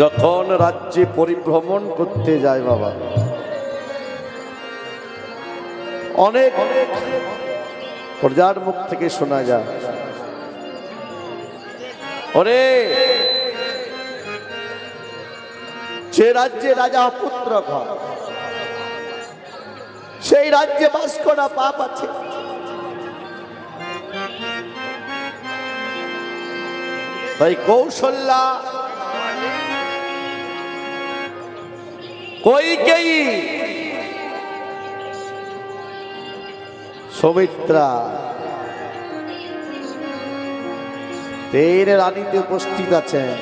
যখন রাজ্যে পরিভ্রমণ করতে যায় বাবা, অনেক প্রজার মুখ থেকে শোনা যায়, ওরে যে রাজ্যে রাজা পুত্র ঘর, সেই রাজ্যে বাস করা পাপ আছে। তাই কৌশল্যা কইকেয়ী সুমিত্রা তেরে রানীতে উপস্থিত আছেন।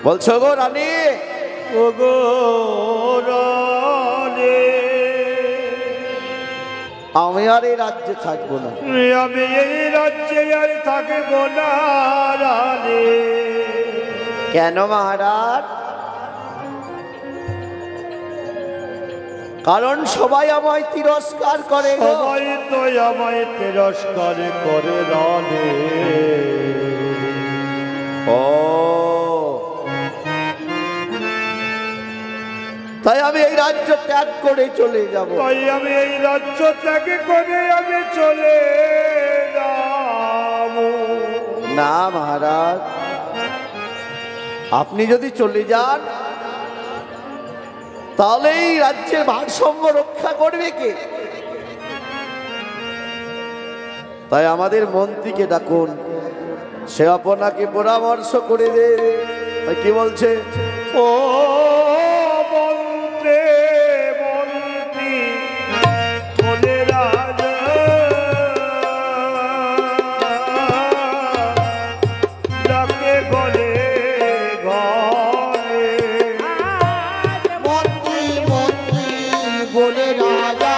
বলছো গো রানী, ও গো রানী, আমি আর এই রাজ্যে থাকবো না। আমি এই রাজ্যে আর থাকবো না রানী। কেন মহারাজ? কারণ সবাই আমায় তিরস্কার করে। সবাই তো আমায় তিরস্কার করে রানী। ও তাই আমি এই রাজ্য ত্যাগ করে চলে যাব। তাই আমি এই রাজ্য ত্যাগ করে আমি চলে যাব। না মহারাজ, আপনি যদি চলে যান তাহলে এই রাজ্যের ভারসাম্য রক্ষা করবে কে? তাই আমাদের মন্ত্রীকে ডাকুন, সে আপনাকে পরামর্শ করে দে। কি বলছে? ও মন্ত্রী মন্ত্রী বলে রাজা, ডাকে গলে ঘরে। মন্ত্রী মন্ত্রী বলে রাজা,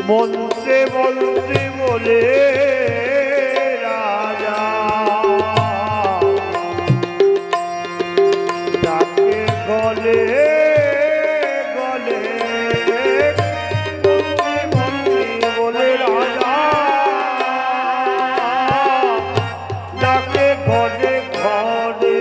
মন্ত্রী মন্ত্রী বলে রাজা, ডাকে গলে গলে। মন্ত্রী মন্ত্রী বলে রাজা, ডাকে গলে ঘরে।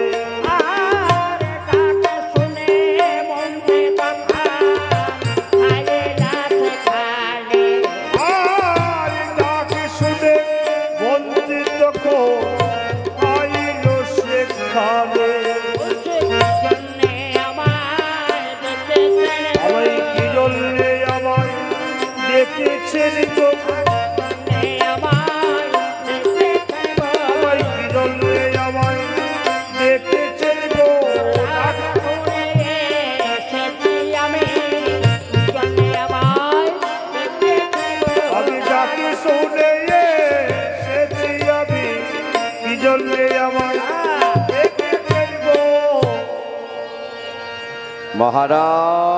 মহারাজ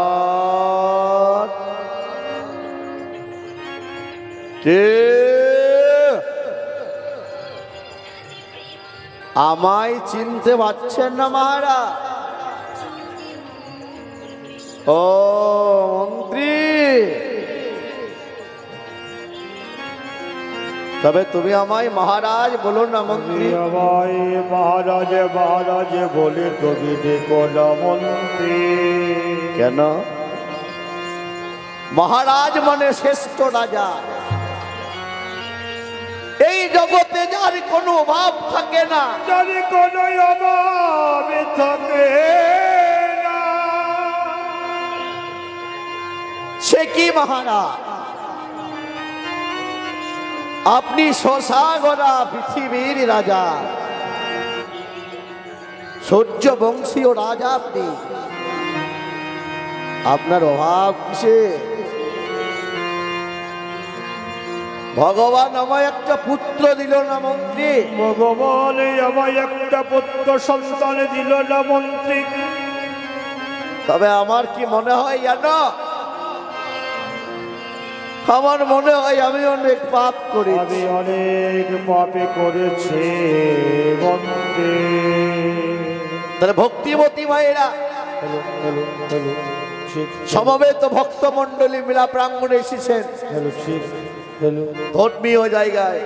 কে আমায় চিনতে পারছেন না মহারাজ? ও মন্ত্রী, তবে তুমি আমায় মহারাজ বলো না মন্ত্রী। আমায় মহারাজ মহারাজ বলে তুমি দেখো না মন্ত্রী। কেন? মহারাজ মানে শ্রেষ্ঠ রাজা। এই জগতে যার কোনো অভাব থাকে না, যার কোনো অভাব থাকে না, সে কি মহারাজ? আপনি শশাগরা পৃথিবীর রাজা, সূর্যবংশীয় রাজা আপনি। আপনার অভাব কিসে? ভগবান আমায় একটা পুত্র দিল না মন্ত্রী। ভগবান আমায় একটা পুত্র সন্তান দিল না মন্ত্রী। তবে আমার কি মনে হয় জানো, আমার মনে হয় আমি অনেক পাপ করি, আমি অনেক পাপে করেছি বন্দে। তাহলে ভক্তিমতী মায়েরা হ্যালো হ্যালো হ্যালো ঠিক সমবেত ভক্ত মন্ডলী মিলা প্রাঙ্গণে এসেছেন হ্যালো ঠিক হ্যালো ধর্মীয় জায়গায়।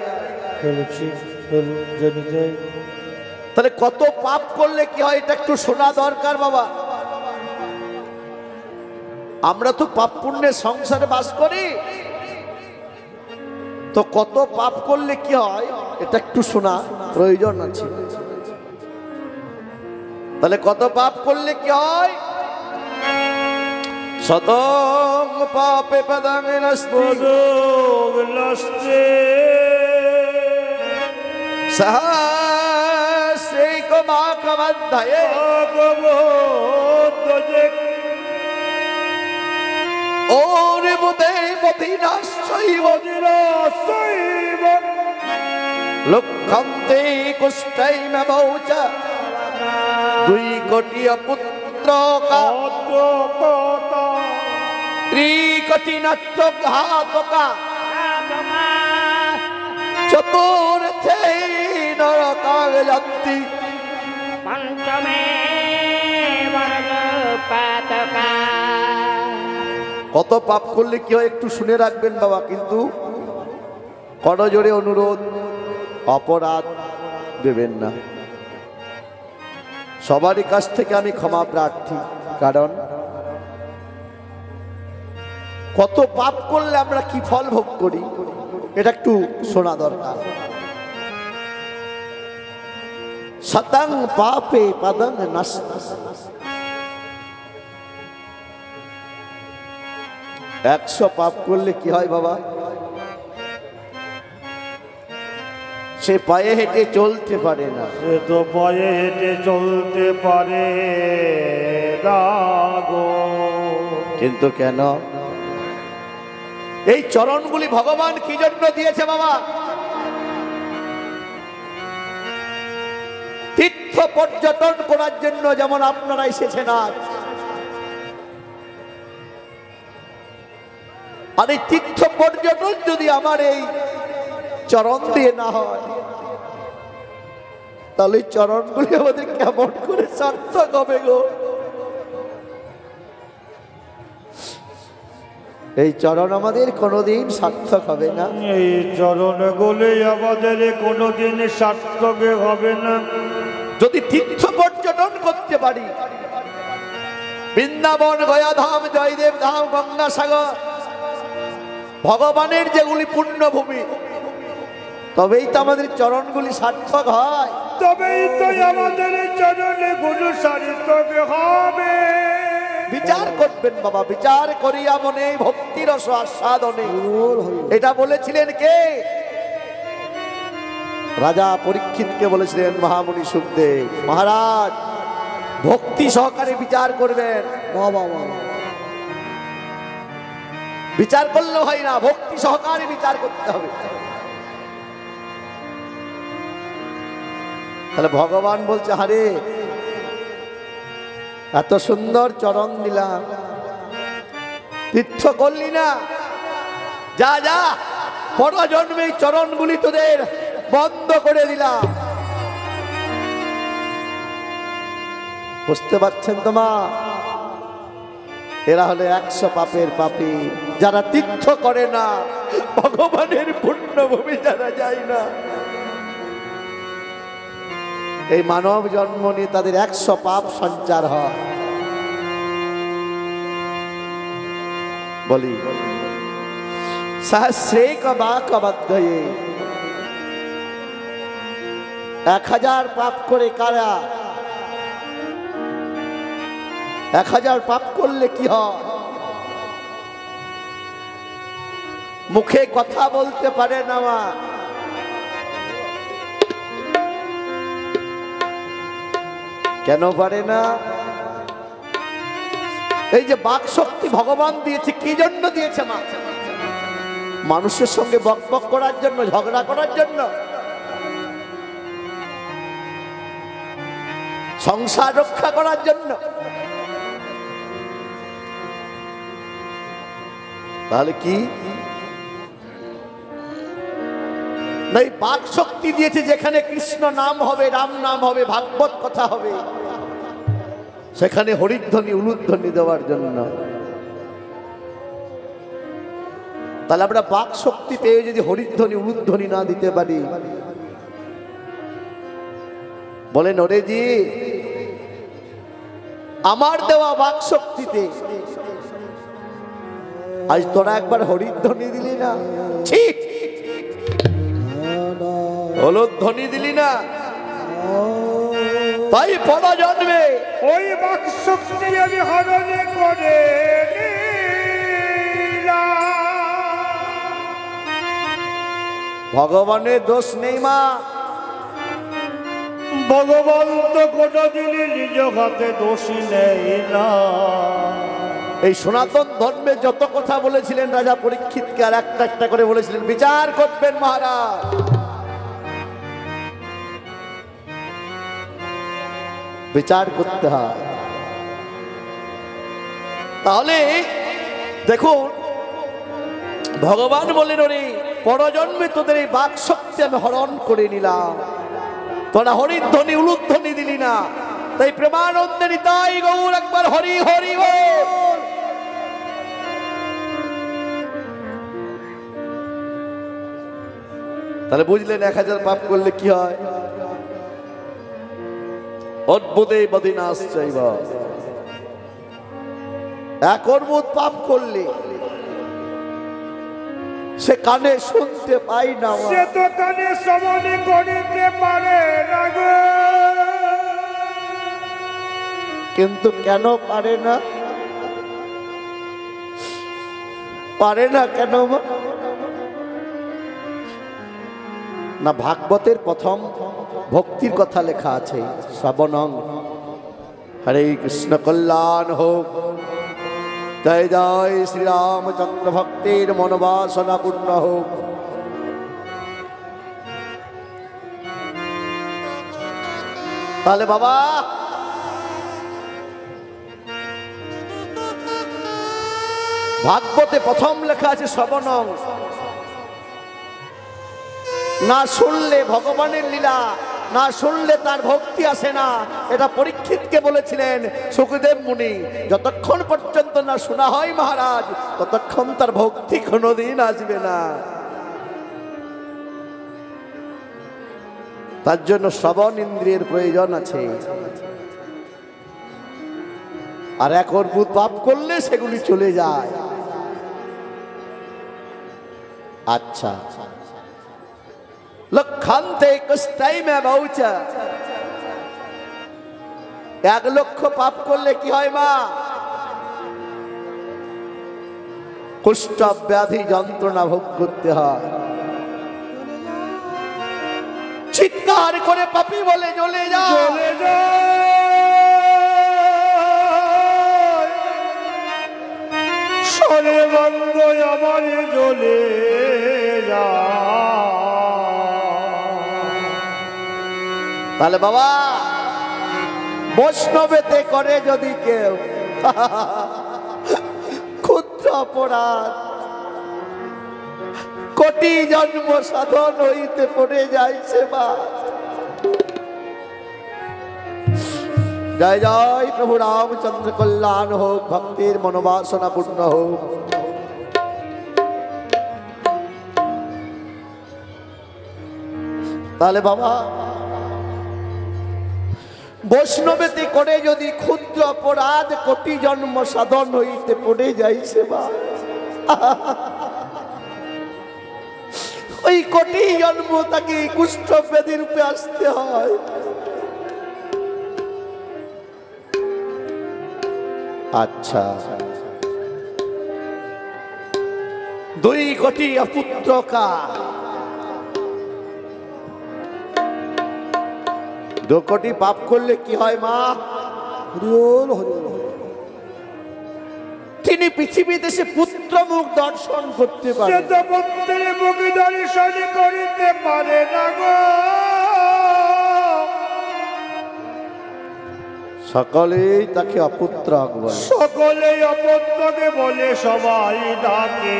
হ্যালো ঠিক হ্যালো জানি যাই। তাহলে কত পাপ করলে কি হয় এটা একটু শোনা দরকার বাবা। আমরা তো পাপ পুণ্যের সংসারে বাস করি, তো কত পাপ করলে কি হয় এটা একটু শোনা প্রয়োজন আছে। তাহলে কত পাপ করলে কি হয়? শতং পাপে পদং নাস্তি সহস্রৈকমাকমধ্যায়ে ওরে মুদে মদিনাশ্চৈব লক্ষন্তে কুষ্ঠৈমবৌচ 2 কোটি পুত্র ত্রিকোটিনাত্য ঘাতকা চতুর্থে নরকাগয়ন্তি পঞ্চমে বর্গপাতকা। কত পাপ করলে কি হয় একটু শুনে রাখবেন বাবা। কিন্তু করজোড়ে অনুরোধ, অপরাধ দেবেন না। সবারই কাছ থেকে আমি ক্ষমা প্রার্থী, কারণ কত পাপ করলে আমরা কি ফল ভোগ করি এটা একটু শোনা দরকার। শতং পাপে পদং নাস্তি, 100 পাপ করলে কি হয় বাবা? সে পায়ে হেঁটে চলতে পারে না। সে তো পায়ে হেঁটে চলতে পারে না গো। কিন্তু কেন? এই চরণগুলি ভগবান কি জন্য দিয়েছে বাবা? তীর্থ পর্যটন করার জন্য। যেমন আপনারা এসেছেন আজ, আর এই তীর্থ পর্যটন যদি আমার এই চরণ দিয়ে না হয়, তাহলে এই চরণগুলি আমাদের কেমন করে সার্থক হবে গো? এই চরণ আমাদের কোনোদিন সার্থক হবে না। এই চরণগুলি আমাদের কোনোদিন সার্থক হবে না যদি তীর্থ পর্যটন করতে পারি। বৃন্দাবন, গয়াধাম, জয়দেব ধাম, গঙ্গাসাগর, ভগবানের যেগুলি পুণ্যভূমি, তবেই তো আমাদের চরণগুলি সার্থক হয়। তবেই তো আমাদের চরণে গুরু সার্থক হবে। বিচার করবেন বাবা, বিচার করিয়া মনে ভক্তির রস আস্বাদনে। এটা বলেছিলেন কে? রাজা পরীক্ষিতকে বলেছিলেন মহামুনি সুখদেব। মহারাজ, ভক্তি সহকারে বিচার করবেন। বিচার করলে হয় না, ভক্তি সহকারে বিচার করতে হবে। তাহলে ভগবান বলছে, আরে এত সুন্দর চরণ দিলাম, তীর্থ করলি না, যা যা পর জন্মে চরণগুলি তোদের বন্ধ করে দিলাম। বুঝতে পারছেন তো মা? এরা হলো 100 পাপের পাপী, যারা তীর্থ করে না, ভগবানের পুণ্যভূমি যারা যায় না। এই মানব জন্ম নিয়ে তাদের 100 পাপ সঞ্চার হয়। বলি সহস্রৈকমাকমধ্যায়ে 1000 পাপ করে কারা? 1000 পাপ করলে কি হয়? মুখে কথা বলতে পারে না মা, কেন পারে না? এই যে বাক শক্তি ভগবান দিয়েছে, কি জন্য দিয়েছে মা? মানুষের সঙ্গে বকবক করার জন্য, ঝগড়া করার জন্য, সংসার রক্ষা করার জন্য। তাহলে কি না, বাক শক্তি দিয়েছে যেখানে কৃষ্ণ নাম হবে, রাম নাম হবে, ভাগবত কথা হবে, সেখানে হরিধ্বনি উলুধ্বনি দেওয়ার জন্য। তাহলে আমরা বাক শক্তি পেয়ে যদি হরিধ্বনি উলুধ্বনি না দিতে পারি, বলেন ওরে জি আমার দেওয়া বাক শক্তিতে আজ তোরা একবার হরিধ্বনি দিলি না, ঠিক হলুধ্বনি দিলি না, তাই পড়া জন্মে ওই বাক শক্তি আমি হরণ করে নিলাম। ভগবানের দোষ নেই মা, ভগবান তো কোনোদিনই নিজ হাতে দোষী নেই না। এই সনাতন ধর্মে যত কথা বলেছিলেন রাজা পরীক্ষিতকে, আর একটা একটা করে বলেছিলেন বিচার করবেন মহারাজ। বিচার করতে হয়। তাহলে দেখুন ভগবান বলেন ওরে পরজন্মে তোদের এই বাক শক্তি আমি হরণ করে নিলাম, তোরা হরিধ্বনি উলুধ্বনি দিলি না, তাই প্রেমানন্দে নিতাই গৌর একবার হরি হরি বল। তাহলে বুঝলেন 1000 পাপ করলে কি হয়? অদ্ভুতে বদিনাশ চাইব। এক অদ্ভুত পাপ করলে সে কানে শুনতে পাই না, সে তো কানে শ্রবণ করিতে পারে না গো। কিন্তু কেন পারে না? পারে না কেন না? ভাগবতের প্রথম ভক্তির কথা লেখা আছে, শ্রবণং হরে কৃষ্ণ কল্যাণ হোক, জয় জয় শ্রীরামচন্দ্র ভক্তির মনোবাসনা পূর্ণ হোক। তাহলে বাবা ভাগবতে প্রথম লেখা আছে শ্রবণং, না শুনলে ভগবানের লীলা, না শুনলে তার ভক্তি আসে না। এটা পরীক্ষিতকে বলেছিলেন সুখদেব মুনি, যতক্ষণ পর্যন্ত না শোনা হয় মহারাজ ততক্ষণ তার ভক্তি কোনোদিন আসবে না। তার জন্য শ্রবণ ইন্দ্রিয়ের প্রয়োজন আছে। আর এক অদ্ভুত পাপ করলে সেগুলি চলে যায়। আচ্ছা লক্ষান্তে কষ্টাই মে বাউচা, 1 লক্ষ পাপ করলে কি হয় মা? কুষ্ঠ ব্যাধি যন্ত্রণা ভোগ করতে হয়। চিৎকার করে পাপী বলে জ্বলে যা, চলে যায় সর্বাঙ্গ আমার জ্বলে যায়। তাহলে বাবা বৈষ্ণবেতে করে যদি কেউ ক্ষুদ্র অপরাধ, কোটি জন্ম সাধন হইতে পড়ে যাইছে মা। জয় জয় প্রভু রামচন্দ্র কল্যাণ হোক, ভক্তির মনোবাসনা পূর্ণ হোক। তাহলে বাবা বৈষ্ণবেতে করে যদি ক্ষুদ্র অপরাধ কোটি জন্ম সাধন হইতে পড়ে যাইছে মা, ওই কোটি জন্ম তাকে কুষ্ঠ ব্যাধি রূপে আসতে হয়। আচ্ছা 2 কোটি অপুত্র কা 2 কোটি পাপ করলে কি হয় মা? তিনি পৃথিবীতে সে পুত্র মুখ দর্শন করতে পারে, সে তো পুত্রের মুখ দর্শন করিতে পারে না গো। সকলেই তাকে অপুত্রক বলে। সকলেই অপত্যকে বলে সবাই ডাকে।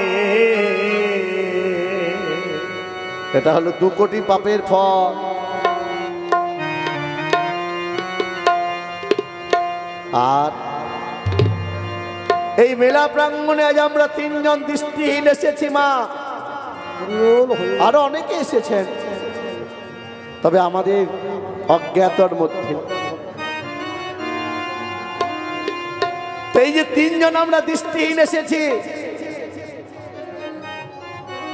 এটা হলো 2 কোটি পাপের ফল। আর এই মেলা প্রাঙ্গণে আজ আমরা 3 জন দৃষ্টিহীন এসেছি মা, আরো অনেকে এসেছেন, তবে আমাদের অজ্ঞাতর মধ্যে। এই যে 3 জন আমরা দৃষ্টিহীন এসেছি,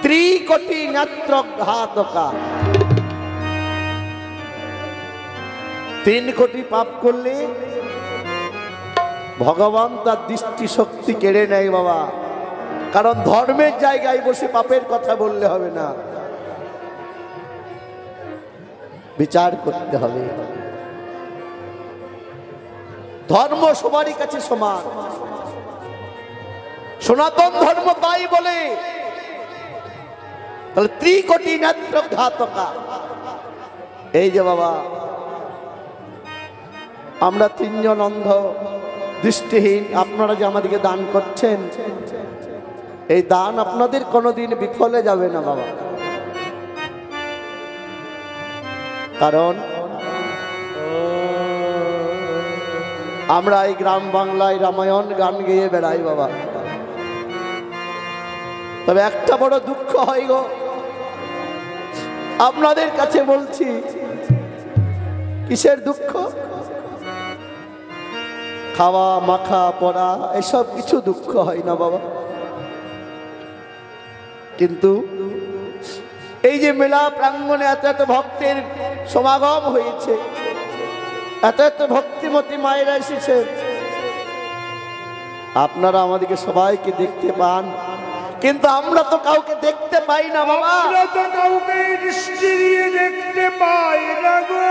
3 কোটি নেত্রঘাতকা। 3 কোটি পাপ করলে ভগবান তার দৃষ্টি শক্তি কেড়ে নেয় বাবা। কারণ ধর্মের জায়গায় বসে পাপের কথা বললে হবে না, বিচার করতে হবে। ধর্ম সবারই কাছে সমান, সনাতন ধর্ম তাই বলে। তাহলে 3 কোটি নেত্রঘাতকা। এই যে বাবা আমরা 3 জন অন্ধ দৃষ্টিহীন, আপনারা যে আমাদেরকে দান করছেন, এই দান আপনাদের কোনোদিন বিফলে যাবে না বাবা। কারণ আমরা এই গ্রাম বাংলায় রামায়ণ গান গেয়ে বেড়াই বাবা। তবে একটা বড় দুঃখ হয় গো, আপনাদের কাছে বলছি। কিসের দুঃখ? খাওয়া মাখা পড়া এসব কিছু দুঃখ হয় না বাবা, কিন্তু এই যে মেলা প্রাঙ্গণে এত এত ভক্তের সমাগম হয়েছে, এত এত ভক্তিমতী মায়েরা এসেছেন, আপনারা আমাদেরকে সবাইকে দেখতে পান, কিন্তু আমরা তো কাউকে দেখতে পাই না বাবা। আমরা তো কাউকে দৃষ্টি দিয়ে দেখতে পাই না গো।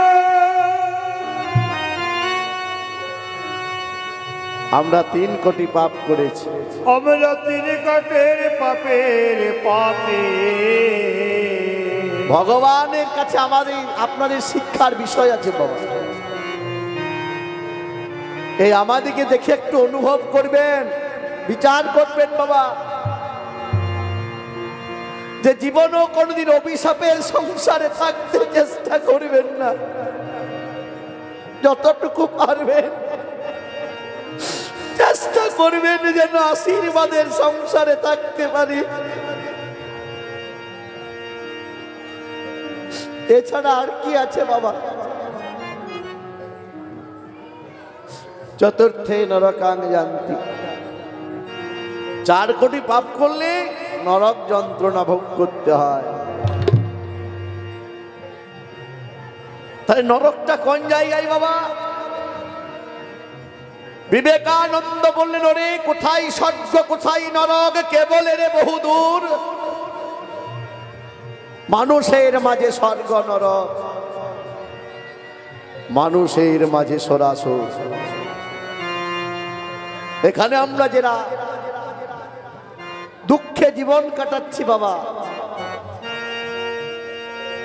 আমরা 3 কোটি পাপ করেছি। আমরা 3 কোটির পাপের পাপে। ভগবানের কাছে আমাদের আপনাদের শিক্ষার বিষয় আছে বাবা। এই আমাদেরকে দেখে একটু অনুভব করবেন, বিচার করবেন বাবা, যে জীবনও কোনোদিন অভিশাপের সংসারে থাকতে চেষ্টা করবেন না। যতটুকু পারবেন চেষ্টা করবেন যেন আশীর্বাদের সংসারে থাকতে পারি। এছাড়া আর কি আছে বাবা? চতুর্থে নরকাং যান্তি। 4 কোটি পাপ করলে নরক যন্ত্রণা ভোগ করতে হয়। তাহলে নরকটা কোন জায়গায় বাবা? বিবেকানন্দ বললেন, ওরে কোথায় স্বর্গ কোথায় নরক, কেবল রে বহুদূর। মানুষের মাঝে স্বর্গ নরক, মানুষের মাঝে সরাসর। এখানে আমরা যারা দুঃখে জীবন কাটাচ্ছি বাবা,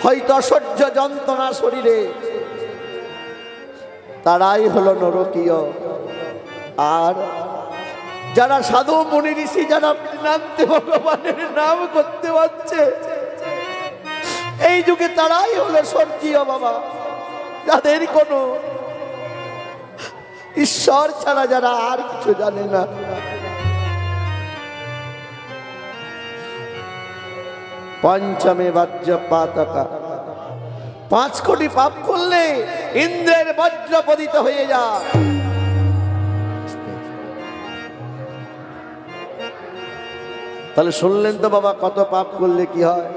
হয়তো অসহ্য যন্ত্রণা শরীরে, তারাই হলো নরকীয়। আর যারা সাধু মুনি ঋষি, যারা নামতে ভগবানের নাম করতে পারছে এই যুগে, তারাই হলো স্বর্গীয় বাবা। যাদের কোনো ঈশ্বর ছাড়া যারা আর কিছু জানে না। পঞ্চমে বজ্রপাতকা। 5 কোটি পাপ করলে ইন্দ্রের বজ্র পতিত হয়ে যায়। তাহলে শুনলেন তো বাবা, কত পাপ করলে কি হয়।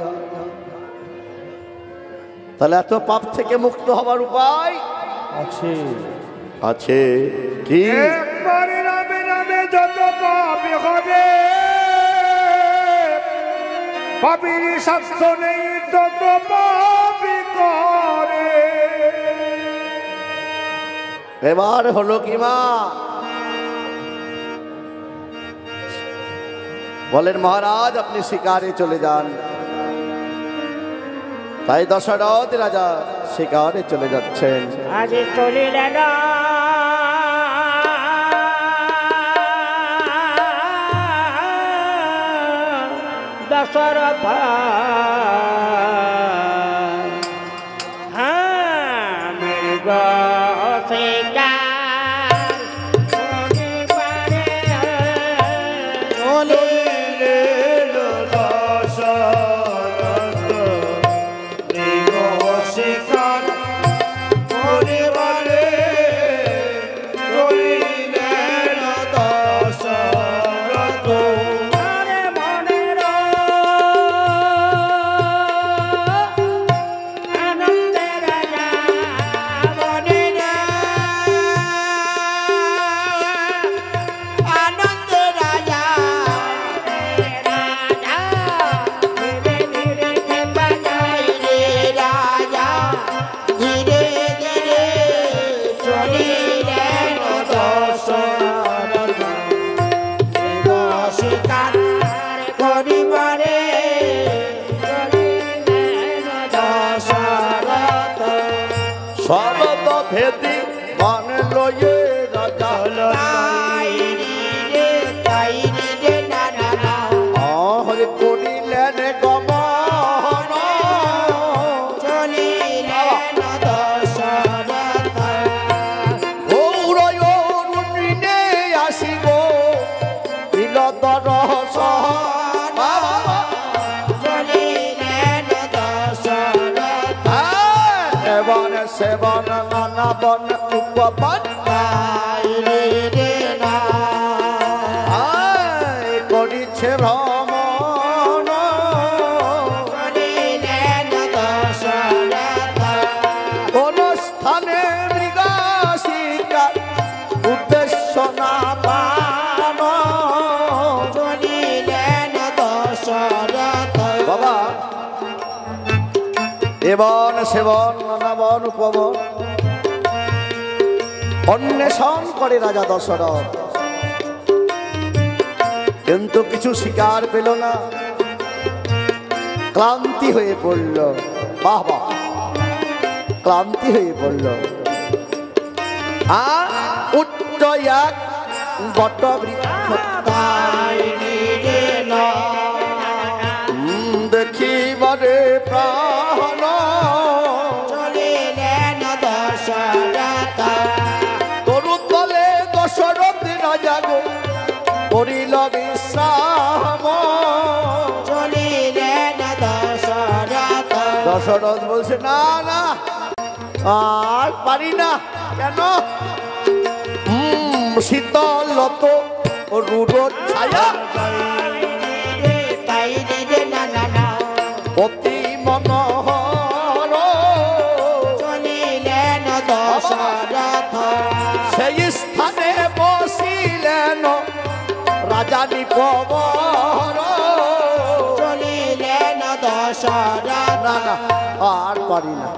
তাহলে এত পাপ থেকে মুক্ত হবার উপায় আছে। আছে কি? একবারে নামে নামে যত পাপ হবে, পাপের স্বাস্থ্য নেই তত পাপ করে। এবার হলো কি মা? বলেন মহারাজ আপনি শিকারে চলে যান। তাই দশরথ রাজা শিকারে চলে যাচ্ছেন। আজ চলিলেন দশরথ মৃগ শিকার শরদ ভেদি মান লয়ে রাজা হরে করিলেন গমন গৌরয় অরুণে আসিব বিলদর সেবন নানা বন উপবন করিছে ভ্রমণ কোন স্থানে মৃগশিকার উদ্দেশ্য না পান বাবা এবন সেবন নানাবন উপবন অন্বেষণ করে রাজা দশরথ, কিন্তু কিছু শিকার পেল না, ক্লান্তি হয়ে পড়ল। বাহ বাহ, ক্লান্তি হয়ে পড়ল। উচ্চ এক বটবৃক্ষ দেখিবারে প্রাণ তরুতলে দশরথ রাজা গো করিল বিশ্রাম। দশরথ বলছে না না আর পারি না। কেন? শীতলত রুড়ো ছায়া অতি মনোহর সেই স্থানে বসিলেন রাজা নিপবর। না না আর পারি না,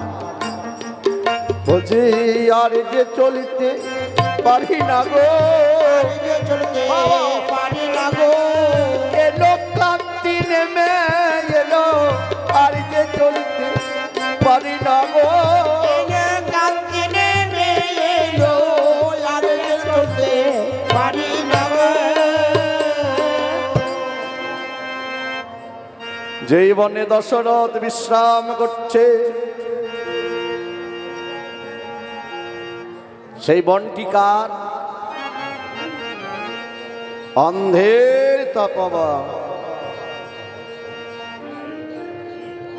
বলছি আর যে চলিতে পারি না গো, পারি না গো। এলো ক্লান্তি নেমে এলো, আর যে চলিতে পারি না গো, ক্লান্তি নেমে এলো, আর যে চলতে পারি না গো। যেই বনে দশরথ বিশ্রাম করছে, সেই বনটি কার? অন্ধের তপবন।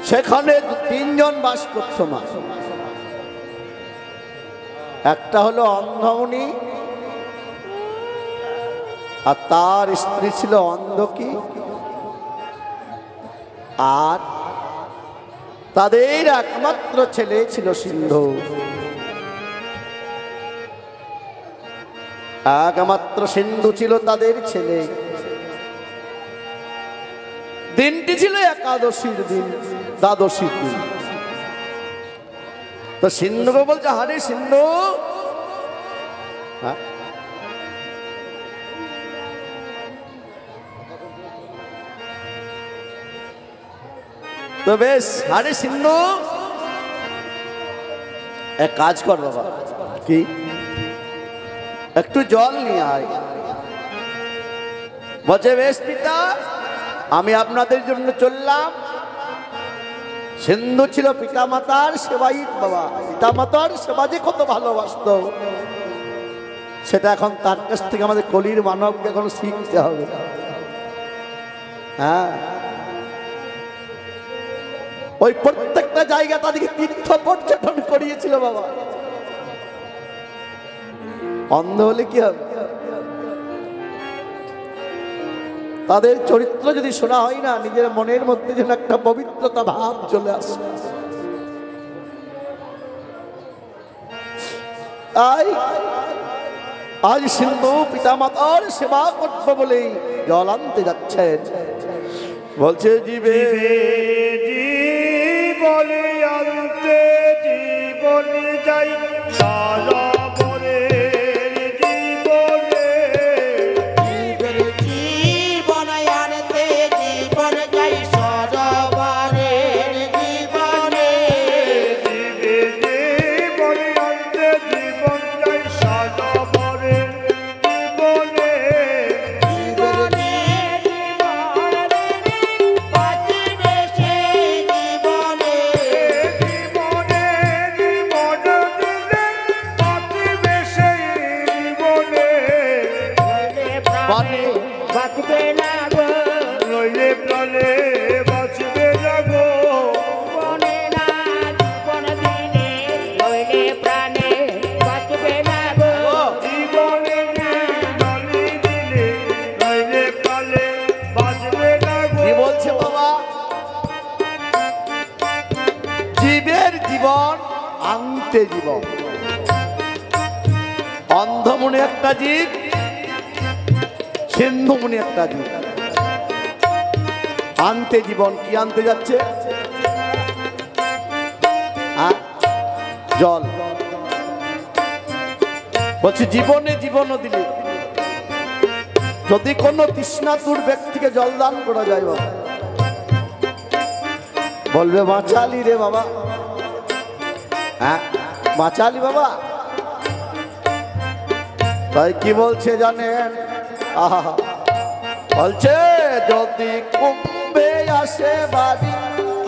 সেখানে তিনজন বাস করতো মা। একটা হলো অন্ধমণি, আর তার স্ত্রী ছিল অন্ধকি, আর তাদের একমাত্র ছেলে ছিল সিন্ধু। একমাত্র সিন্ধু ছিল তাদের ছেলে। দিনটি ছিল একাদশীর দিন, দ্বাদশীর দিন। তো সিন্ধুকে বলছে, হারে সিন্ধু, তো বেশ, হারে সিন্ধু এক কাজ কর বাবা, কি একটু জল নিয়ে আয়। বলছে বেশ পিতা, আমি আপনাদের জন্য চললাম। সিন্ধু ছিল পিতামাতার সেবায়িত বাবা, পিতামাতার সেবা যে কত ভালোবাসত সেটা এখন তার কাছ থেকে আমাদের কলির মানবকে এখন শিখতে হবে। হ্যাঁ, ওই প্রত্যেকটা জায়গা তাদেরকে তীর্থ পর্যটন করিয়েছিল বাবা। অন্ধ হলে কি হবে? তাদের চরিত্র যদি শোনা হয় না, নিজের মনের মধ্যে যেন একটা পবিত্রতা ভাব চলে আসে। তাই আজ সিন্ধু পিতামাতার সেবা করবে বলেই জল আনতে যাচ্ছেন। বলছে জীবে জীবনে আনতে জীবনে যাই সারা মনের জীবনে জীবন আনতে জীবন যাই সরবরের জীবনে জীবে জীবনে আনতে জীবন যাই সারা মনের জীবনে জীবনে বাঁচবে সেই জীবনে জীবনে জীবন দিলে বাঁচবে সেই জীবনে প্রাণে বাঁচবে না গো নইলে প্রাণে বাঁচবে না গো জীবনে না জীবন দিলে নইলে প্রাণে বাঁচবে না গো জীবনে প্রাণে দিলে নইলে প্রাণে বাঁচবে না গো কি বলছে বাবা? জীবের জীবন আনতে জীবন। অন্ধমুনি একটা জীব, সিন্ধুমুনি একটা জীব। আনতে জীবন, কি আনতে যাচ্ছে? জল। বলছি জীবনে জীবনও দিলে যদি কোনো তৃষ্ণাতুর ব্যক্তিকে জল দান করা যায় বাবা, বলবে বাঁচালি রে বাবা। হ্যাঁ, বাঁচালি বাবা। তাই কি বলছে জানেন? আহা, বলছে যদি কুম্ভে আসে বাড়ি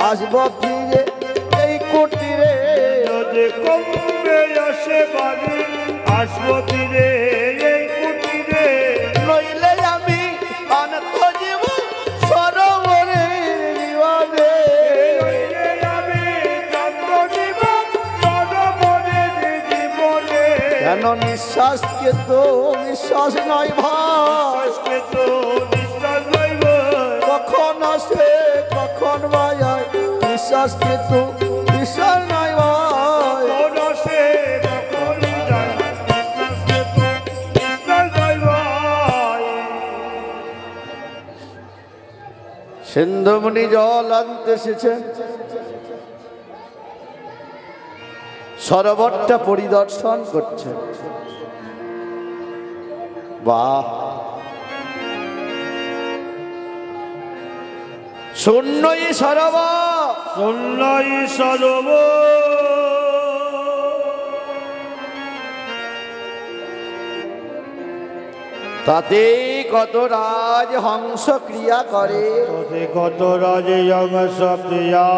আসব ফিরে এই কুটিরে। যদি কমবে আসে বাড়ি আসবো তীরে এই কুটিরে নইলে আমি অনন্ত জীব সরোবরের জীবনে। নইলে আমি প্রান্ত জীবন সরবরের জীবনে কেন নিঃশ্বাসকে তো বিশ্বাস নয় ভাই, আজকে তো নিঃশ্বাস লইব কখন আসে কখন বাজায় বিশ্বাস কিন্তু বিশ্বাস নয় ভাই। কোন আসে কখন যায় নিঃশ্বাসকে তো নিঃশ্বাস লইব সিন্ধুমুনি জল আনতে এসেছেন, সরোবরটা পরিদর্শন করছেন। বাহ, শূন্যই সরোবর, শূন্যই সরোবর তাতে কত রাজ হংস ক্রিয়া করে। তোতে কত রাজে অংশ প্রিয়া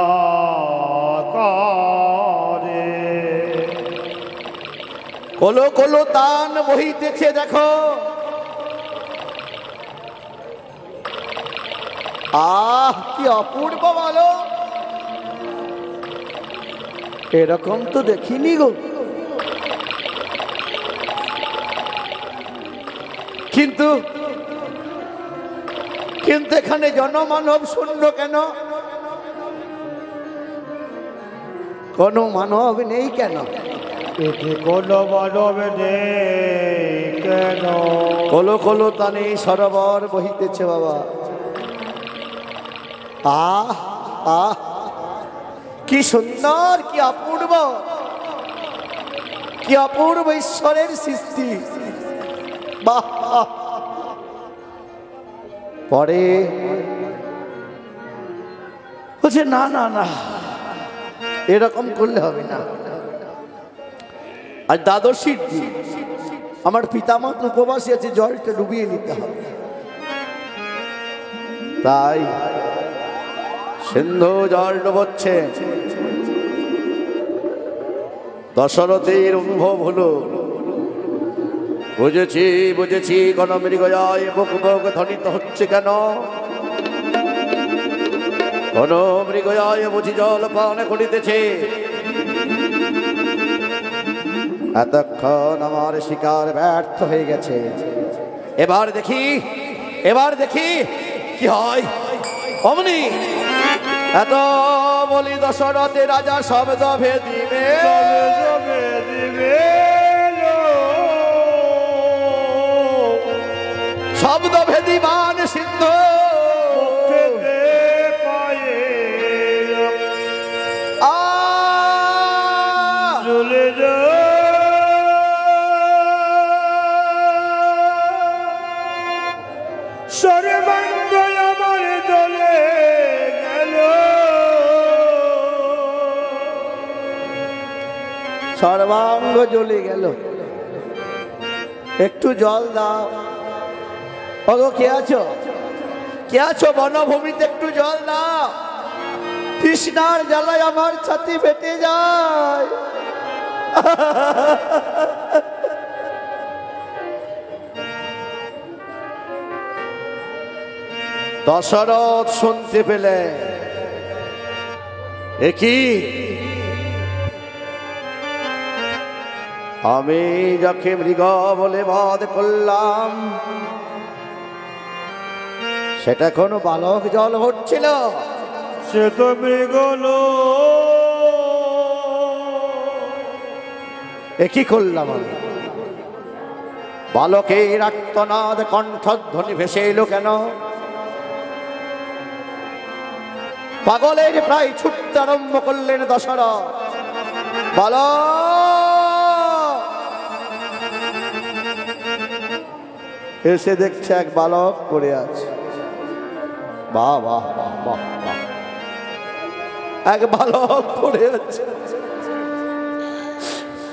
করে কলো কলো তান বহিতেছে দেখো। আহ কি অপূর্ব বলো, এরকম তো দেখিনি গো। কিন্তু কিন্তু এখানে জনমানব শূন্য কেন? কোনো মানব নেই কেন? এতে কোনো মানব নেই কেন কলো কলো তানে সরোবর বহিতেছে বাবা। আহ আহ কি সুন্দর, কি অপূর্ব, কি অপূর্ব ঈশ্বরের সৃষ্টি। বাহ, পরে বলছে না না না, এরকম করলে হবে না। আর দ্বাদশীর দিন আমার পিতামাতা উপবাসী আছে, জলটা ডুবিয়ে নিতে হবে। তাই সিন্ধু জল ডুবোচ্ছে, দশরথের অনুভব হলো, বুঝেছি বুঝেছি গণমৃগয়ায় বুক বুক ধ্বনিত হচ্ছে কেন, গণমৃগয়ায় বুঝি জল পান করিতেছে। এতক্ষণ আমার শিকার ব্যর্থ হয়ে গেছে, এবার দেখি কি হয়। অমনি এত বলি দশরথে রাজা শব্দ ভেদিবে, শব্দ ভেদিবান সিন্ধু সর্বাঙ্গ আমার জ্বলে গেল, সর্বাঙ্গ জ্বলে গেল। একটু জল দাও। ওগো কে আছো বনভূমিতে, একটু জল দাও। তৃষ্ণার জ্বালায় আমার ছাতি ফেটে যায়। দশরথ শুনতে পেলে, কি আমি যাকে মৃগ বলে বধ করলাম সেটা কোনো বালক জল হচ্ছিল, সে তো মৃগল। কি করলাম আমি? বালকের আর্তনাদ কণ্ঠধ্বনি ভেসে এলো কেন? পাগলের প্রায় ছুটতে আরম্ভ করলেন দশরথ। বালক এসে দেখছে এক বালক পড়ে আছে। বাহ বাহ বাহ বাহ বাহ, এক বালক পড়ে আছে।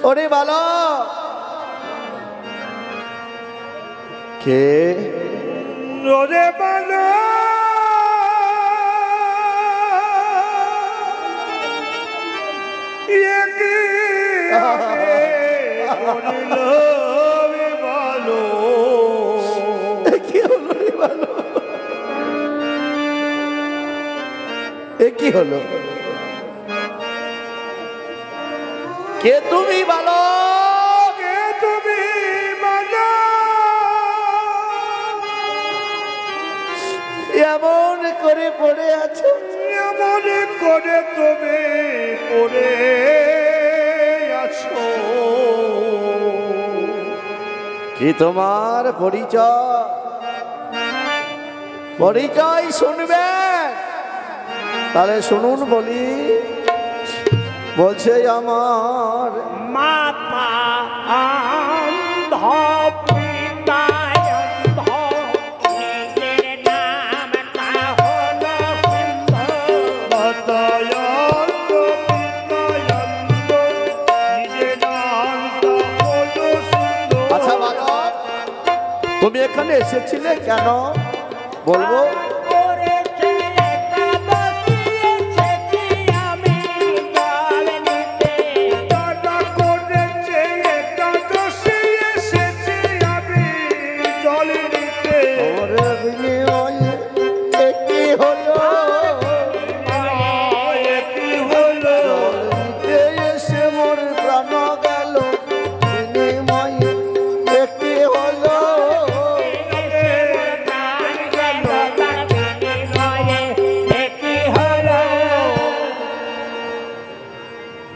ওরে বালক কে? ওরে বালক কি হলো? কে তুমি বালক? কে তুমি বালক? এমন করে পড়ে আছো, এমন করে তুমি পড়ে আছো। কি তোমার পরিচয়? পরিচয় শুনবে? তাহলে শুনুন বলি। বলছে আমার মাতা অন্ধ পিতা অন্ধ, নিজের নামটা হলো সিন্ধু। মাতা অন্ধ পিতা অন্ধ, নিজের নামটা হলো সিন্ধু। আচ্ছা বালক, তুমি এখানে এসেছিলে কেন বলবো?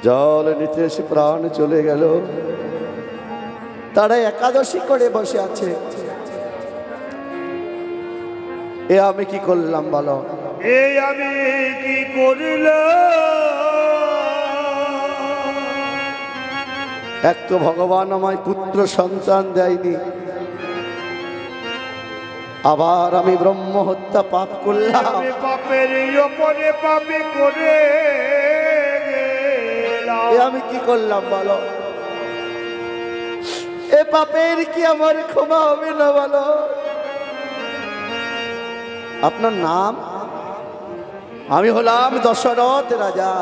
জল নিতে এসে প্রাণ চলে গেল। তারা একাদশী করে বসে আছে। এ আমি কি করলাম বলো? এই আমি কি করলাম? এক তো ভগবান আমায় পুত্র সন্তান দেয়নি, আবার আমি ব্রহ্ম হত্যা পাপ করলাম। আমি পাপের ওপরে পাপে করে এ আমি কি করলাম বলো? এ পাপের কি আমার ক্ষমা হবে না বলো? আপনার নাম? আমি হলাম দশরথ রাজা,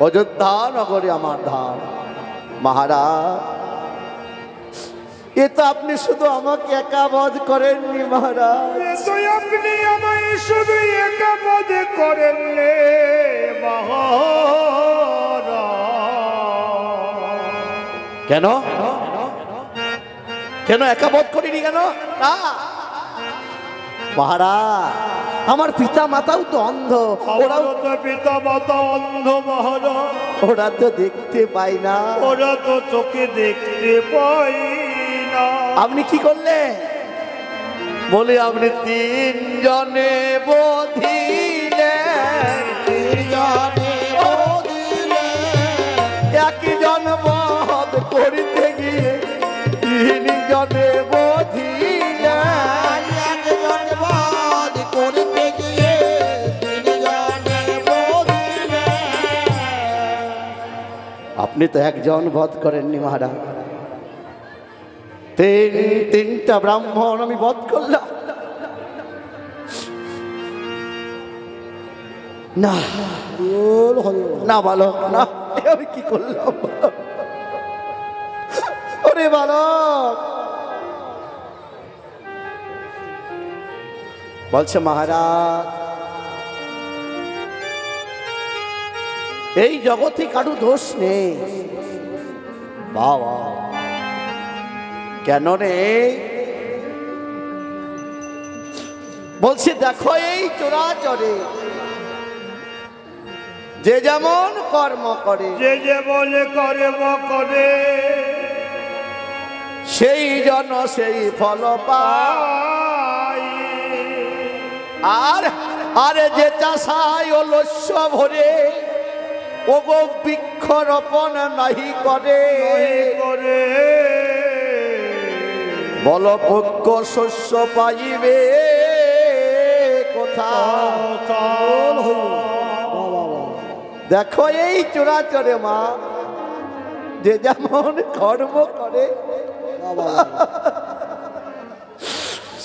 অযোধ্যা নগরে আমার ধাম। মহারাজ, এ তো আপনি শুধু আমাকে একা বধ করেননি মহারাজ, আপনি আমায় শুধু একা বধ করেন রে মহারাজ। কেন কেন একা বধ করিনি কেন? না মহারাজ, আমার পিতা মাতাও তো অন্ধ, ওরাও তো পিতা মাতা অন্ধ মহারাজ, ওরা তো দেখতে পায় না। ওরা তো চোখে দেখতে পাই না। আপনি কি করলেন? বলে আপনি তিনজনে বধিলেন, একজন বধ করিতে গিয়ে তিনজনে বধিলেন, একজন বধ করিতে গিয়ে তিনজনে বধিলেন। আপনি তো একজন বধ করেননি মহারাজ, তিনটা ব্রাহ্মণ আমি বধ করলাম। না না বালক, না, আমি কি করলাম? ওরে বালক, বলছে মহারাজ, এই জগতে কারো দোষ নেই। বাবা, কেন রে? বলছি দেখো, এই চোরাচরে যে যেমন কর্ম করে, যে যেমন কর্ম করে সেই জন সেই ফল পায়। আর আরে যে চাষায় অলস্য ভরে, ও গো বৃক্ষরোপণ নাহি করে, বলপক্ষ শস্য পাইবে কোথায়? দেখো এই চোরাচরে মা, যে যেমন কর্ম করে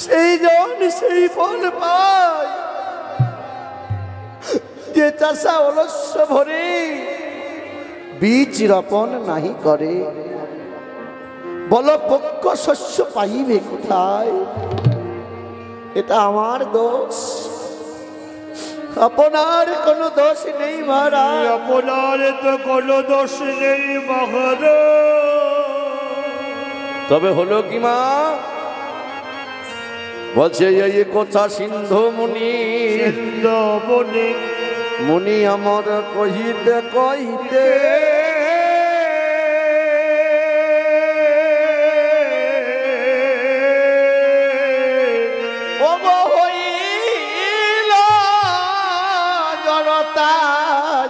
সেই জন সেই ফল পায়। যে চাষা অলস্য ভরে, বীজ রোপণ নাহি করে, বলপক্ষ শস্য পাইবে কোথায়? এটা আমার দোষ, আপনার কোনো দোষ নেই মহারাজ। আপনার তো কোনো দোষ নেই মহারাজ। তবে হলো কি মা? বলছে এই কথা সিন্ধু মুনি, মুনি আমার কহিতে কহিতে হইল জড়তা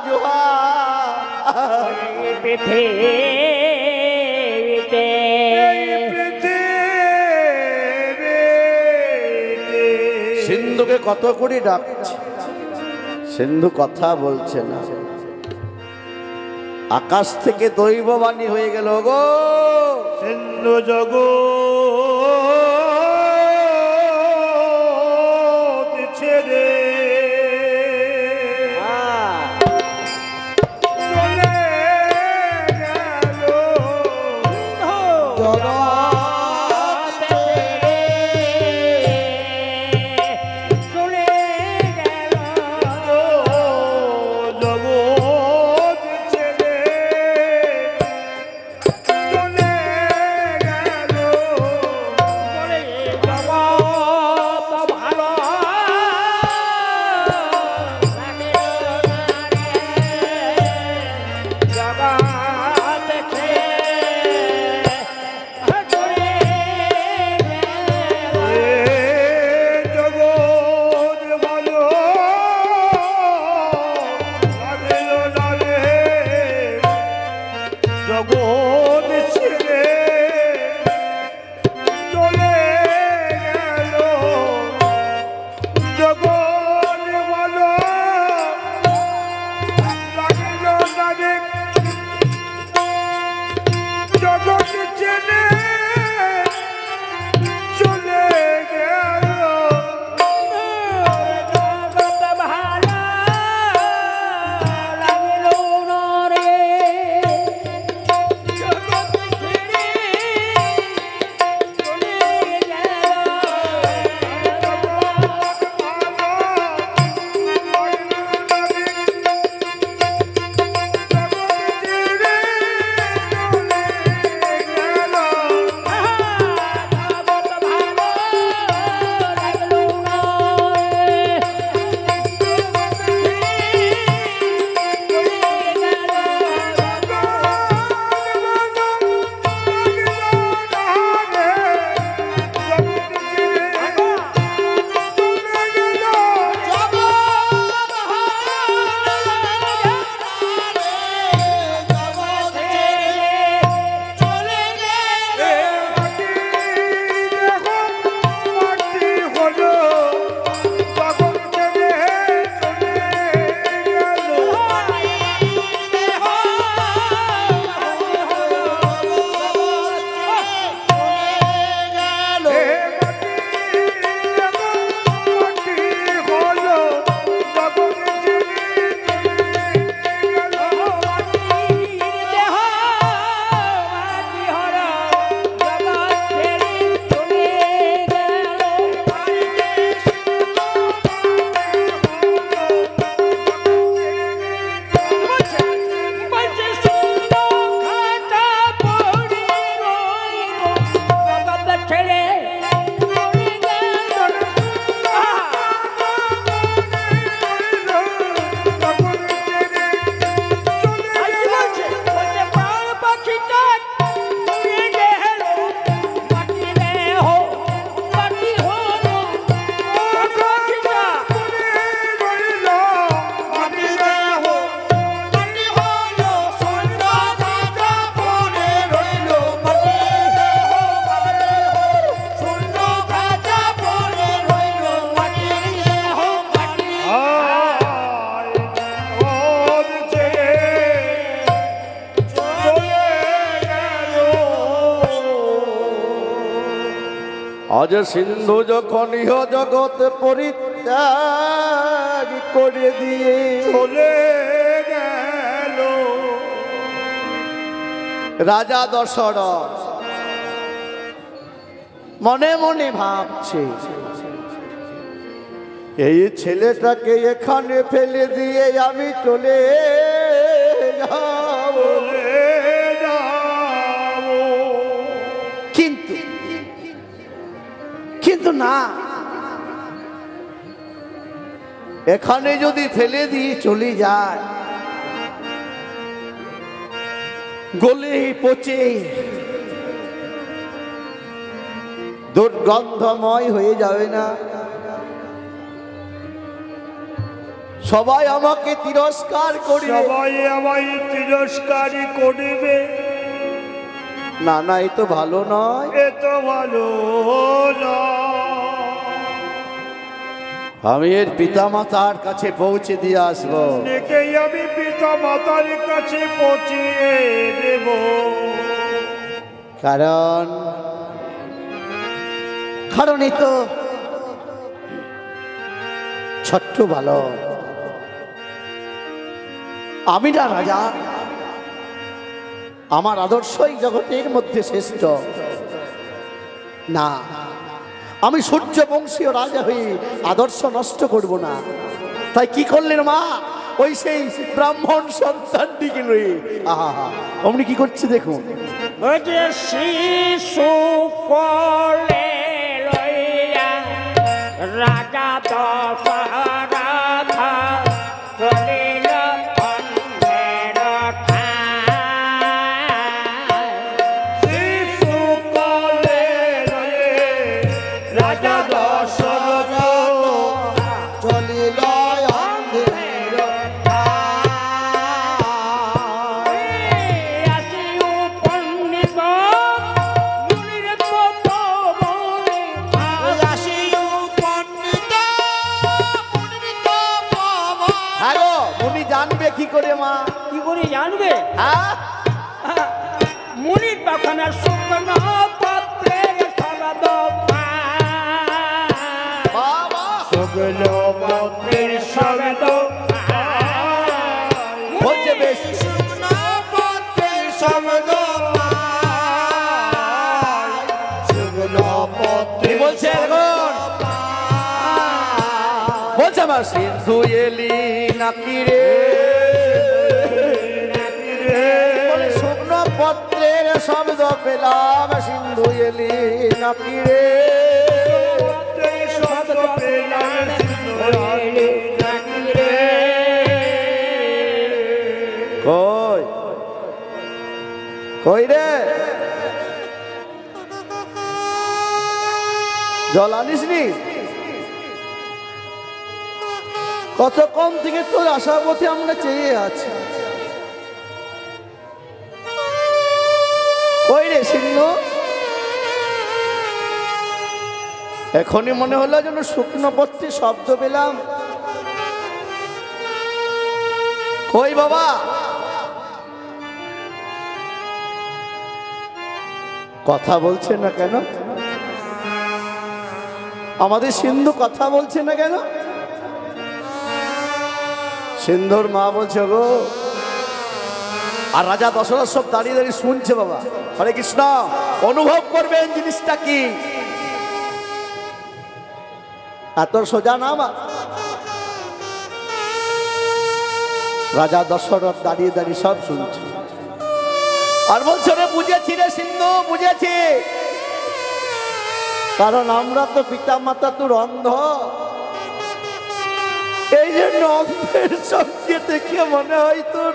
জোহার। পৃথিবীতে সিন্ধুকে কত করে ডাকছে, সিন্ধু কথা বলছে না। আকাশ থেকে দৈববাণী হয়ে গেল, গো সিন্ধু জগৎ ছেড়ে চলে গেল। আজ সিন্ধু যখন ইহ জগৎ পরিত্যাগ করে দিয়ে চলে গেল রাজা দশরথ মনে মনে ভাবছে, এই ছেলেটাকে এখানে ফেলে দিয়ে আমি চলে যাব। কিন্তু না, এখানে যদি ফেলে দিয়ে চলে যায় গলে পচে দুর্গন্ধময় হয়ে যাবে না? সবাই আমাকে তিরস্কার করবে, সবাই আমায় তিরস্কারই করবে। না না, এ তো ভালো নয়, এ তো ভালো না। আমি এর পিতা মাতার কাছে পৌঁছে দিয়ে আসবো। ডেকেই আমি পিতা মাতার কাছে পৌঁছিয়ে দেব। কারণ এই তো ছোট্ট বালক, আমি না রাজা, আমার আদর্শই জগতের মধ্যে শ্রেষ্ঠ না। আমি সূর্য বংশীয় রাজা হয়ে আদর্শ নষ্ট করব না। তাই কি করলেন মা? ওই সেই ব্রাহ্মণ সন্তানটিকে রয়ে আহা অমনি কি করছে দেখুন। শিশু কোলে লইয়া রাজা দশরথ চলিল অন্ধের ঠাই। শিশু কোলে রাজা দশরথ চলিল অন্ধের আসিও পণ্ডিত মুনির তপবনে, আসিও পণ্ডিত মুনির তপবনে। হ্যাঁ গো, মুনি জানবে কি করে মা? কি করে জানবে? হ্যাঁ, মুনি তখন শুকনো পত্রের শব্দ পায়। বাবা সকল পত্রের শব্দ বলছে বেশ, কি বলছে এখন? বলছে আমার সিন্ধু এলি নাকি রে, বলে শুকনো পত্রের শব্দ পেলাম, সিন্ধু এলি নাকি রে। শব্দ পেলাম কই কই রে, জল আনিস নি? কতক্ষণ থেকে তোর আশার পথে আমরা চেয়ে আছি। কই রে সিন্ধু? এখনই মনে হলো যেন শুকনো পত্রে শব্দ পেলাম। কই বাবা? কথা বলছে না কেন? আমাদের সিন্ধু কথা বলছে না কেন? সিন্ধুর মা বলছে গো, আর রাজা দশরথ সব দাঁড়িয়ে দাঁড়িয়ে শুনছে। বাবা হরে কৃষ্ণ, অনুভব করবেন জিনিসটা কি। এত সোজা না মা। রাজা দশরথ দাঁড়িয়ে দাঁড়িয়ে সব শুনছে আর বলছে রে, বুঝেছি রে সিন্ধু, বুঝেছি। কারণ আমরা তো পিতা মাতা তোর অন্ধ, এই জন্য অন্ধের সঙ্গে দেখে মনে হয় তোর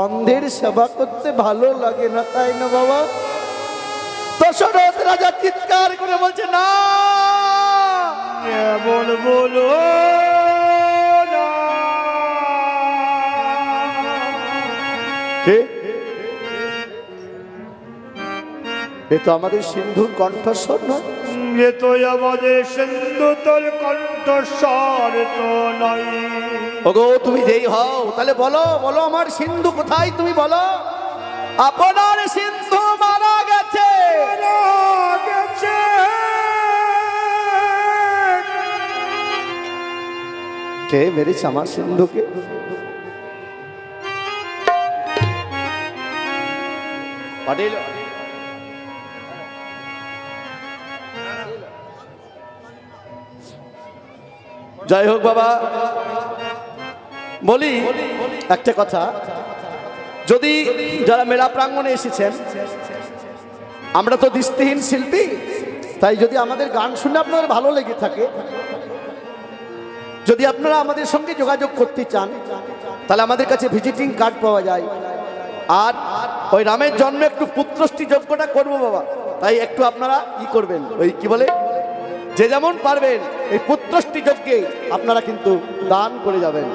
অন্ধের সেবা করতে ভালো লাগে না, তাই না বাবা? দশরথ রাজা চিৎকার করে বলছে, না এমন বলো না। এ তো আমাদের সিন্ধুর কণ্ঠস্বর নয়। এ তো আমাদের সিন্ধু তোর কণ্ঠস্বর তো নয়। ওগো তুমি যেই হও তাহলে বলো, বলো আমার সিন্ধু কোথায়? তুমি বলো। আপনার সিন্ধু মারা গেছে, মেরেছে কে মেরেছে আমার সিন্ধুকে? পাটিল যাই হোক বাবা, বলি একটা কথা, যদি যারা মেলা প্রাঙ্গণে এসেছেন, আমরা তো দৃষ্টিহীন শিল্পী, তাই যদি আমাদের গান শুনে আপনাদের ভালো লেগে থাকে, যদি আপনারা আমাদের সঙ্গে যোগাযোগ করতে চান, তাহলে আমাদের কাছে ভিজিটিং কার্ড পাওয়া যায়। আর ওই রামের জন্মে একটু পুত্রষ্টি যজ্ঞটা করবো বাবা, তাই একটু আপনারা করবেন, ওই কি বলে, যে যেমন পারবেন এই পুত্রষ্টি যজ্ঞে আপনারা কিন্তু দান করে যাবেন।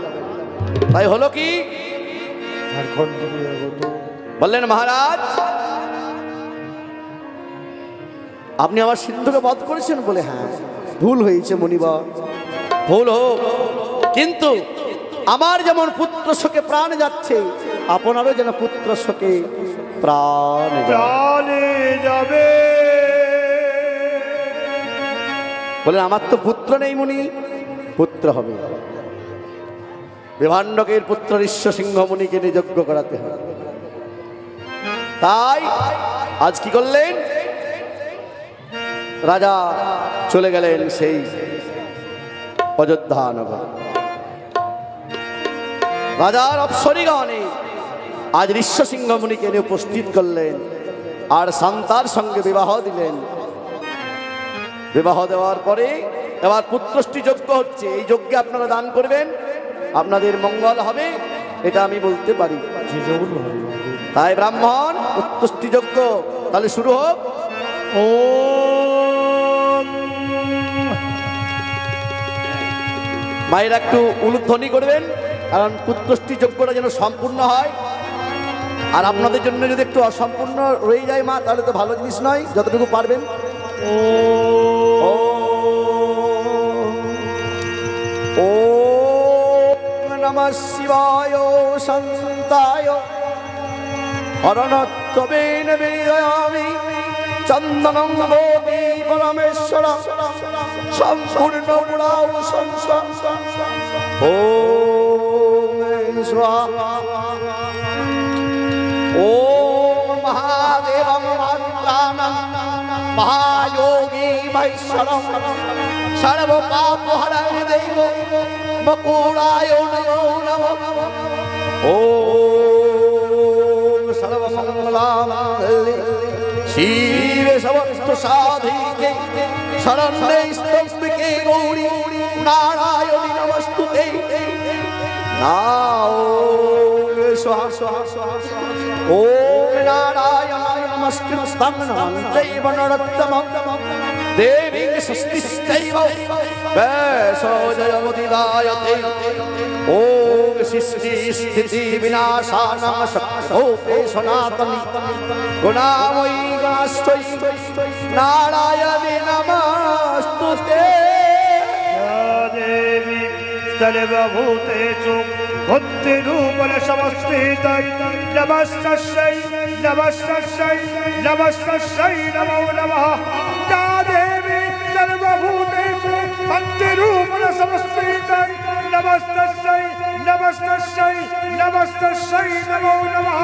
তাই হলো কি, বললেন মহারাজ আপনি আমার সিন্ধুকে বধ করেছেন বলে, হ্যাঁ ভুল হয়েছে মনিবর, ভুল হোক, কিন্তু আমার যেমন পুত্র শোকে প্রাণ যাচ্ছে, আপনারও যেন পুত্র শোকে প্রাণ যাবে। বলেন আমার তো পুত্র নেই মুনি, পুত্র হবে। বিভাণ্ডকের পুত্র ঋষ্য সিংহ মুনিকে নিয়ে যজ্ঞ করাতে হবে। তাই আজ কি করলেন, রাজা চলে গেলেন সেই অযোধ্যা নগর। রাজার অপ্সরীগণে আজ ঋষ্য সিংহ মুনিকে নিয়ে উপস্থিত করলেন, আর শান্তার সঙ্গে বিবাহ দিলেন। বিবাহ দেওয়ার পরে এবার পুত্রষ্টি যজ্ঞ হচ্ছে, এই যজ্ঞে আপনারা দান করবেন, আপনাদের মঙ্গল হবে, এটা আমি বলতে পারি। তাই ব্রাহ্মণ পুত্রষ্টি যজ্ঞ তাহলে শুরু হোক। ও মায়েরা একটু উলুধ্বনি করবেন, কারণ পুত্রষ্টি যজ্ঞটা যেন সম্পূর্ণ হয়। আর আপনাদের জন্য যদি একটু অসম্পূর্ণ রয়ে যায় মা, তাহলে তো ভালো জিনিস নয়, যতটুকু পারবেন। ওম নমঃ শিবায় শান্তায় হরণত্বেন বেদয়ামি চন্দনং বোধি পরমেশ্বর সম্পূর্ণ পুরাও সংসার। ওম স্বাহা। ওম মহাদেবং মন্ত্রাণং মহাযোগী মহেশ্বরং সর্বপাপহরং দেব বকুড়ায় নমো নমঃ। ওম সর্বমঙ্গলাঙ্গল্যে শিবে সর্বস্ত সাধিকে শরণ্যে স্তম্ভিকে গৌরী নারায়ণী নমস্তুতে। ওম স্বাহা স্বাহা স্বাহা। ওম নারায়ণায় নমস্কৃত্যং চৈব নরোত্তমং দেবীং ষষ্ঠীশ্চৈব বৈষজয়মুদিদায়তে। ওম সৃষ্টি স্থিতি বিনাশানাং শক্তোপে সনাতনী গুণাময়ী গণাশ্রয়ী নারায়ণী নমস্তুতে। দেবী সর্বভূতেষু বুদ্ধিরূপেণ সমস্থিতৈ নমস্তস্यै নমস্তস্यै নমস্তস্यै নমো নমঃ। या देवी सर्वभूतेषु बुद्धिरूपेण समस्थितै नमस्तस्यै नमस्तस्यै नमस्तस्यै नमो नमः।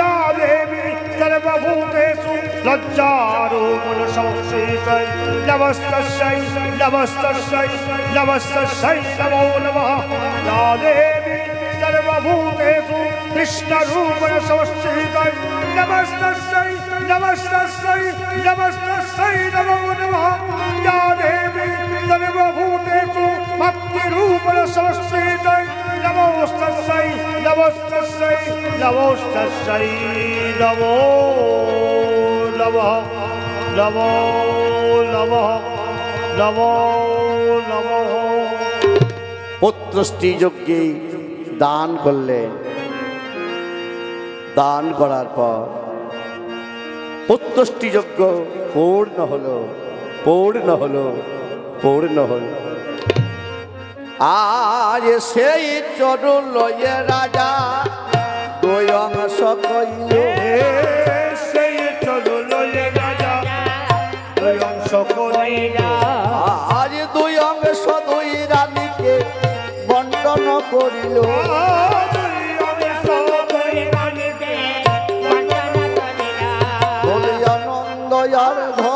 या देवी सर्वभूतेषु लज्जारूपेण समस्थितै नमस्तस्यै नमस्तस्यै नमस्तस्यै नमो नमः। या देवी सर्वभूतेषु कृष्णरूपेण समस्थितै नमस्तस्यै नमस्तस्यै नमस्तस्यै नमो नमः। या देवी सर्वभूतेषु भक्तिरूपेण समस्थितै नमोस्तस्यै नमोस्तस्यै नमोस्तस्यै नमो नमः नमो नमः नमो नमः। পুত্রষ্টি যজ্ঞে দান করলেন। দান করার পর পুত্রষ্টি যজ্ঞ পূর্ণ হলো, পূর্ণ হলো, পূর্ণ হলো। আজ সেই চরণ লয়ে রাজা দুই অংশ কইল, সেই চরণ লয়ে রাজা দুই অংশ দয়ার ঘর